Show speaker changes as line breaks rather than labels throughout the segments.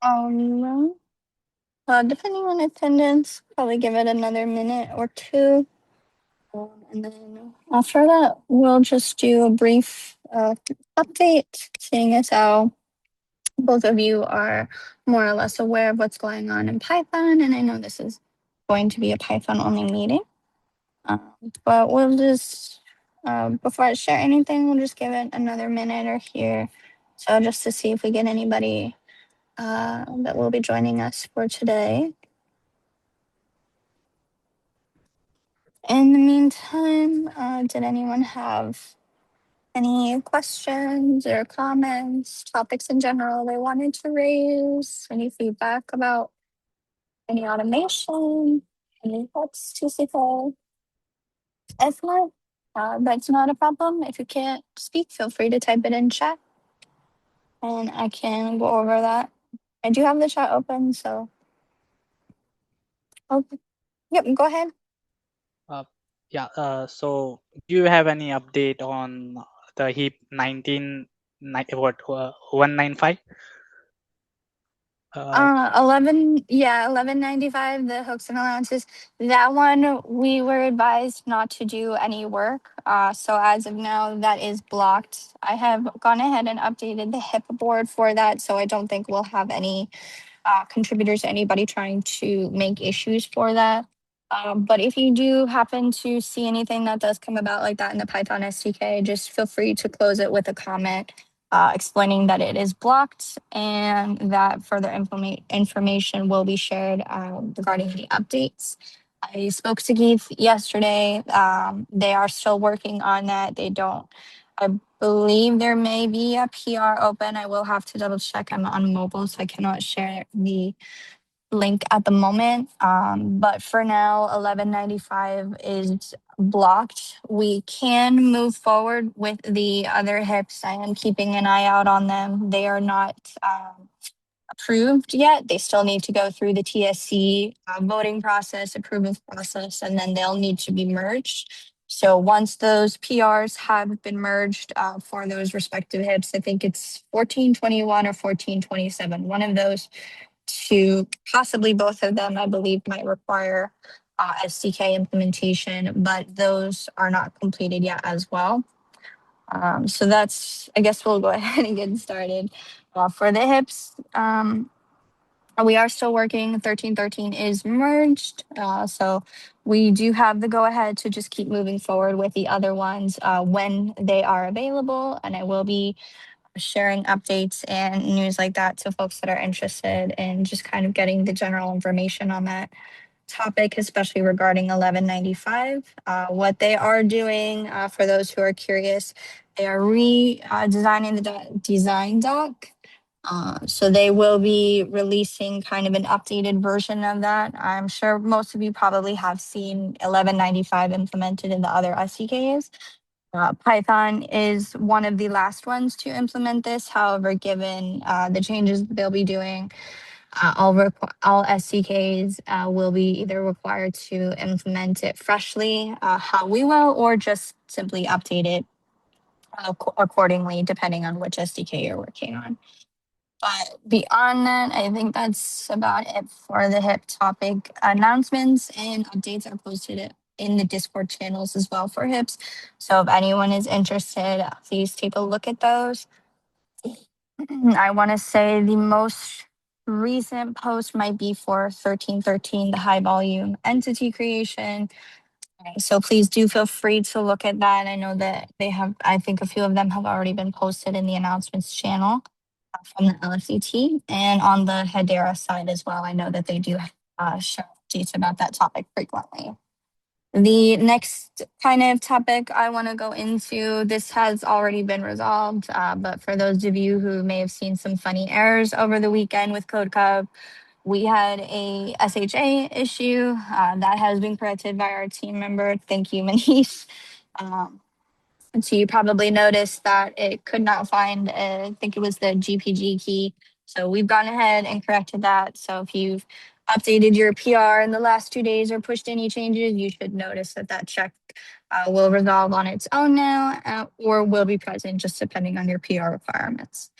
Um, Depending on attendance, probably give it another minute or two. And then after that, we'll just do a brief update, seeing as how both of you are more or less aware of what's going on in Python. And I know this is going to be a Python only meeting. But we'll just, before I share anything, we'll just give it another minute or here. So just to see if we get anybody that will be joining us for today. In the meantime, did anyone have any questions or comments, topics in general they wanted to raise? Any feedback about any automation? Any thoughts to say? If not, that's not a problem. If you can't speak, feel free to type it in chat and I can go over that. I do have the chat open, so oh, yep, go ahead.
Uh, yeah. So, do you have any update on the heap 195?
1195, the hooks and allowances. That one we were advised not to do any work. So as of now, that is blocked. I have gone ahead and updated the HIP board for that, so I don't think we'll have any contributors, anybody trying to make issues for that. But if you do happen to see anything that does come about like that in the Python SDK, just feel free to close it with a comment explaining that it is blocked and that further information will be shared regarding the updates. I spoke to Keith yesterday. They are still working on that. They don't, I believe there may be a PR open. I will have to double check. I'm on mobile, so I cannot share the link at the moment. But for now, 1195 is blocked. We can move forward with the other hips. I am keeping an eye out on them. They are not approved yet. They still need to go through the TSC voting process, approval process, and then they'll need to be merged. So once those PRs have been merged for those respective hips, I think it's 1421 or 1427, one of those two, possibly both of them, I believe might require SDK implementation, but those are not completed yet as well. So that's, I guess we'll go ahead and get started. For the hips, we are still working. 1313 is merged. So we do have the go ahead to just keep moving forward with the other ones when they are available. And I will be sharing updates and news like that to folks that are interested in just kind of getting the general information on that topic, especially regarding 1195. What they are doing, for those who are curious, they are redesigning the design doc. So they will be releasing kind of an updated version of that. I'm sure most of you probably have seen 1195 implemented in the other SDKs. Python is one of the last ones to implement this. However, given the changes that they'll be doing, all SDKs will be either required to implement it freshly, how we will, or just simply update it accordingly, depending on which SDK you're working on. But beyond that, I think that's about it for the HIP topic. Announcements and updates are posted in the Discord channels as well for HIPs. So if anyone is interested, please take a look at those. I want to say the most recent post might be for 1313, the high volume entity creation. So please do feel free to look at that. I know that they have, I think a few of them have already been posted in the announcements channel from the LFCT and on the Hedera side as well. I know that they do share updates about that topic frequently. The next kind of topic I want to go into, this has already been resolved, but for those of you who may have seen some funny errors over the weekend with CodeCub, we had a SHA issue that has been corrected by our team member. Thank you, Manish. And so you probably noticed that it could not find, I think it was the GPG key. So we've gone ahead and corrected that. So if you've updated your PR in the last 2 days or pushed any changes, you should notice that that check will resolve on its own now or will be present just depending on your PR requirements.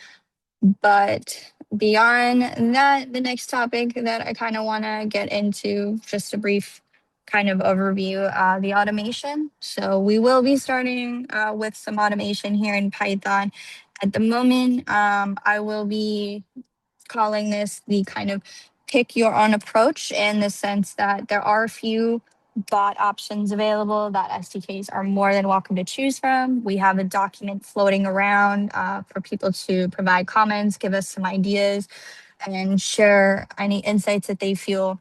But beyond that, the next topic that I kind of want to get into, just a brief kind of overview, the automation. So we will be starting with some automation here in Python. At the moment, I will be calling this the kind of pick your own approach, in the sense that there are a few bot options available that SDKs are more than welcome to choose from. We have a document floating around for people to provide comments, give us some ideas, and share any insights that they feel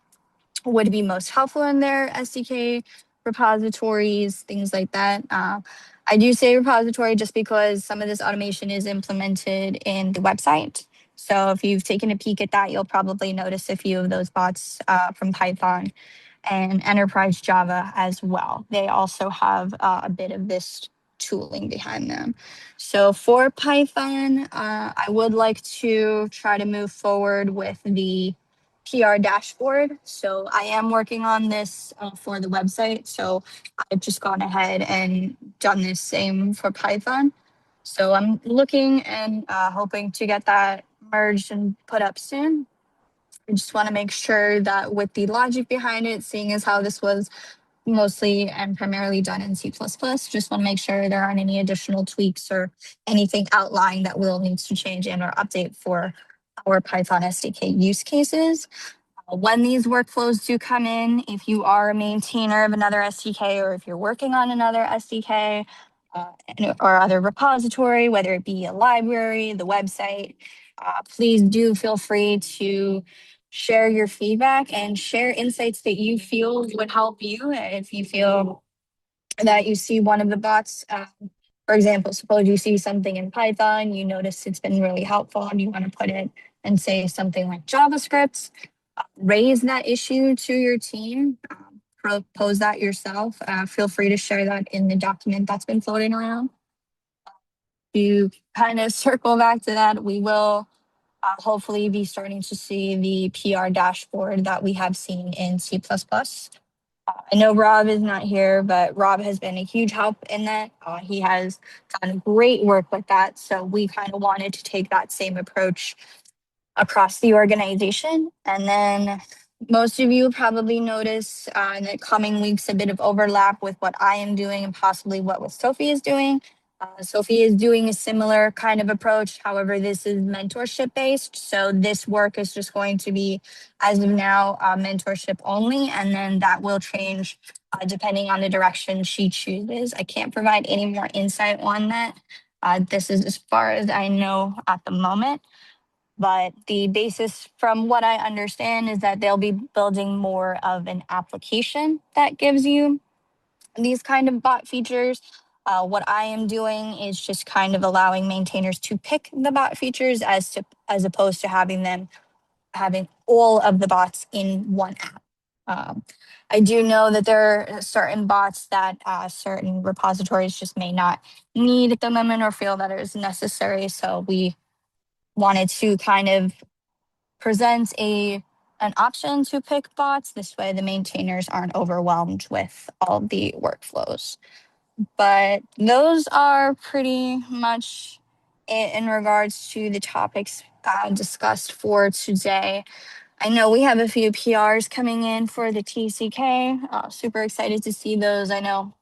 would be most helpful in their SDK repositories, things like that. I do say repository just because some of this automation is implemented in the website. So if you've taken a peek at that, you'll probably notice a few of those bots from Python and Enterprise Java as well. They also have a bit of this tooling behind them. So for Python, I would like to try to move forward with the PR dashboard. So I am working on this for the website. So I've just gone ahead and done this same for Python. So I'm looking and hoping to get that merged and put up soon. I just want to make sure that with the logic behind it, seeing as how this was mostly and primarily done in C++, just want to make sure there aren't any additional tweaks or anything outlying that will need to change and or update for our Python SDK use cases. When these workflows do come in, if you are a maintainer of another SDK or if you're working on another SDK or other repository, whether it be a library, the website, please do feel free to share your feedback and share insights that you feel would help you. If you feel that you see one of the bots, for example, suppose you see something in Python, you notice it's been really helpful and you want to put it and say something like JavaScript, raise that issue to your team, propose that yourself. Feel free to share that in the document that's been floating around. To kind of circle back to that, we will hopefully be starting to see the PR dashboard that we have seen in C++. I know Rob is not here, but Rob has been a huge help in that. He has done great work with that. So we kind of wanted to take that same approach across the organization. And then most of you probably notice in the coming weeks a bit of overlap with what I am doing and possibly what Sophie is doing. Sophie is doing a similar kind of approach. However, this is mentorship based. So this work is just going to be, as of now, mentorship only. And then that will change depending on the direction she chooses. I can't provide any more insight on that. This is as far as I know at the moment. But the basis, from what I understand, is that they'll be building more of an application that gives you these kind of bot features. What I am doing is just kind of allowing maintainers to pick the bot features as opposed to having all of the bots in one app. Um, I do know that there are certain bots that certain repositories just may not need at the moment or feel that it is necessary. So we wanted to kind of present an option to pick bots. This way the maintainers aren't overwhelmed with all the workflows. But those are pretty much it in regards to the topics discussed for today. I know we have a few PRs coming in for the TCK. Super excited to see those. I know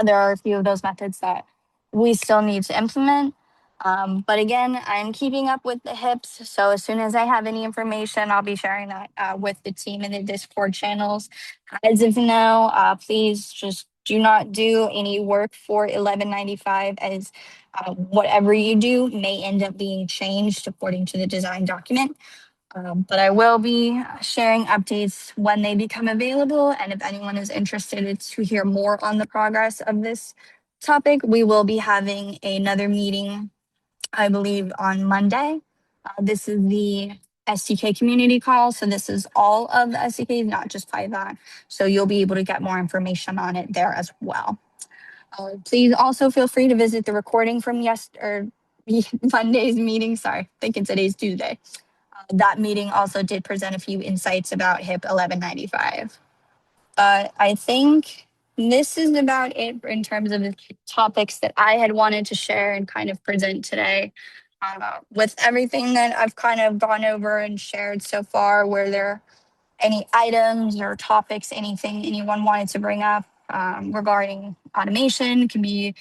there are a few of those methods that we still need to implement. But again, I'm keeping up with the HIPs. So as soon as I have any information, I'll be sharing that with the team in the Discord channels. As of now, please just do not do any work for 1195, as whatever you do may end up being changed according to the design document. But I will be sharing updates when they become available. And if anyone is interested to hear more on the progress of this topic, we will be having another meeting, I believe, on Monday. This is the SDK community call. So this is all of the SDKs, not just Python. So you'll be able to get more information on it there as well. Please also feel free to visit the recording from Monday's meeting. Sorry, thinking today's Tuesday. That meeting also did present a few insights about HIP 1195. But I think this is about it in terms of the topics that I had wanted to share and kind of present today. With everything that I've kind of gone over and shared so far, were there any items or topics, anything anyone wanted to bring up regarding automation? It can be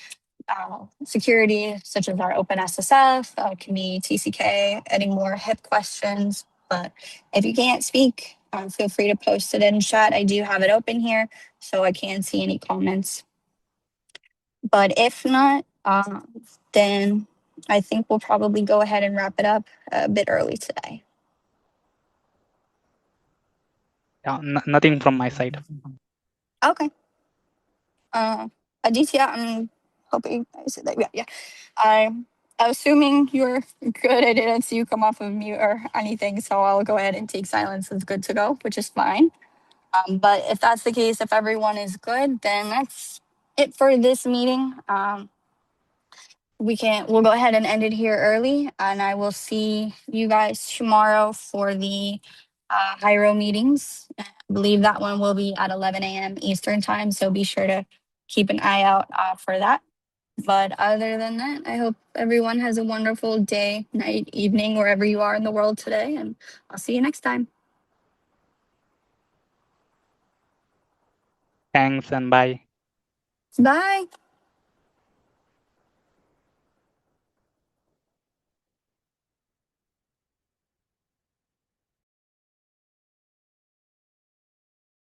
security, such as our OpenSSF, can be TCK, any more HIP questions. But if you can't speak, feel free to post it in chat. I do have it open here, so I can see any comments. But if not, then I think we'll probably go ahead and wrap it up a bit early today.
Yeah, nothing from my side.
Okay. Aditya, I'm hoping I said that. Yeah. I'm assuming you're good. I didn't see you come off of mute or anything, so I'll go ahead and take silence as good to go, which is fine. But if that's the case, if everyone is good, then that's it for this meeting. We'll go ahead and end it here early, and I will see you guys tomorrow for the Hiero meetings. I believe that one will be at 11 a.m. Eastern time, so be sure to keep an eye out for that. But other than that, I hope everyone has a wonderful day, night, evening, wherever you are in the world today, and I'll see you next time.
Thanks and bye.
Bye.